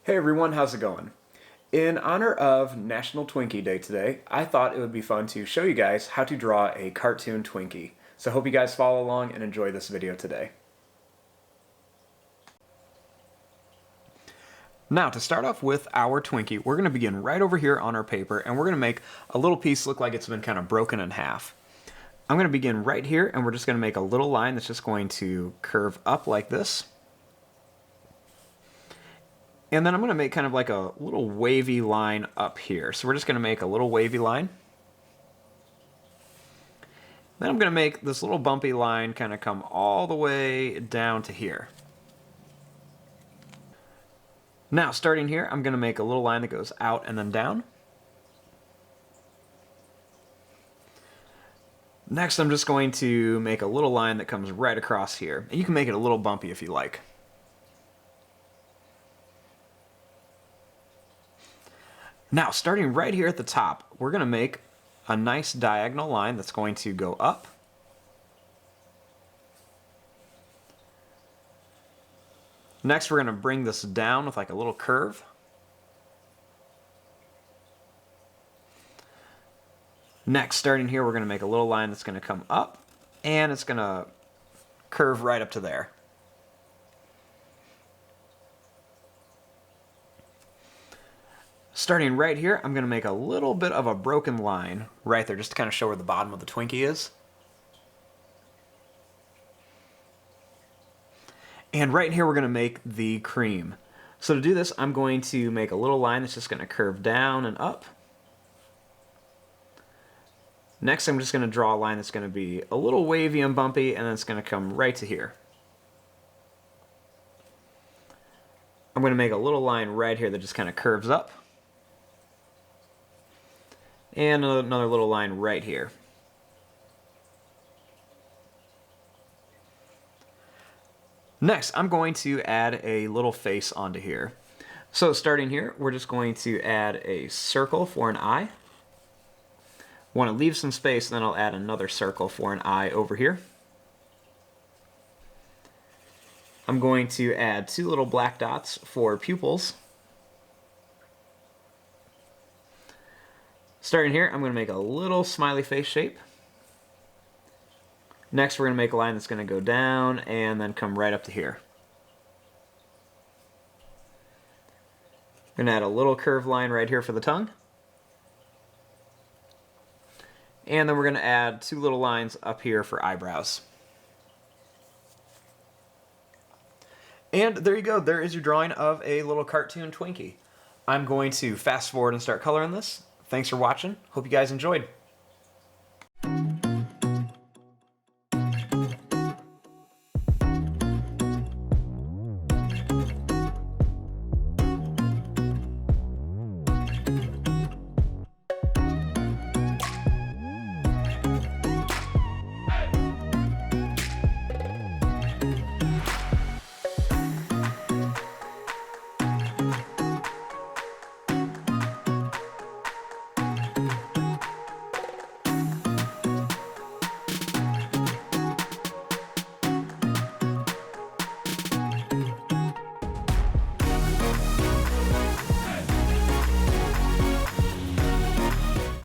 Hey everyone, how's it going? In honor of National Twinkie Day today, I thought it would be fun to show you guys how to draw a cartoon Twinkie. So I hope you guys follow along and enjoy this video today. Now, to start off with our Twinkie, we're going to begin right over here on our paper, and we're going to make a little piece look like it's been kind of broken in half. I'm going to begin right here, and we're just going to make a little line that's just going to curve up like this. And then I'm going to make kind of like a little wavy line up here. So we're just going to make a little wavy line. Then I'm going to make this little bumpy line kind of come all the way down to here. Now, starting here, I'm going to make a little line that goes out and then down. Next, I'm just going to make a little line that comes right across here. And you can make it a little bumpy if you like. Now, starting right here at the top, we're going to make a nice diagonal line that's going to go up. Next, we're going to bring this down with like a little curve. Next, starting here, we're going to make a little line that's going to come up, and it's going to curve right up to there. Starting right here, I'm going to make a little bit of a broken line right there, just to kind of show where the bottom of the Twinkie is. And right here, we're going to make the cream. So to do this, I'm going to make a little line that's just going to curve down and up. Next, I'm just going to draw a line that's going to be a little wavy and bumpy, and then it's going to come right to here. I'm going to make a little line right here that just kind of curves up. And another little line right here. Next, I'm going to add a little face onto here. So starting here, we're just going to add a circle for an eye. Want to leave some space, then I'll add another circle for an eye over here. I'm going to add two little black dots for pupils. Starting here, I'm going to make a little smiley face shape. Next, we're going to make a line that's going to go down and then come right up to here. I'm going to add a little curved line right here for the tongue. And then we're going to add two little lines up here for eyebrows. And there you go. There is your drawing of a little cartoon Twinkie. I'm going to fast forward and start coloring this. Thanks for watching. Hope you guys enjoyed.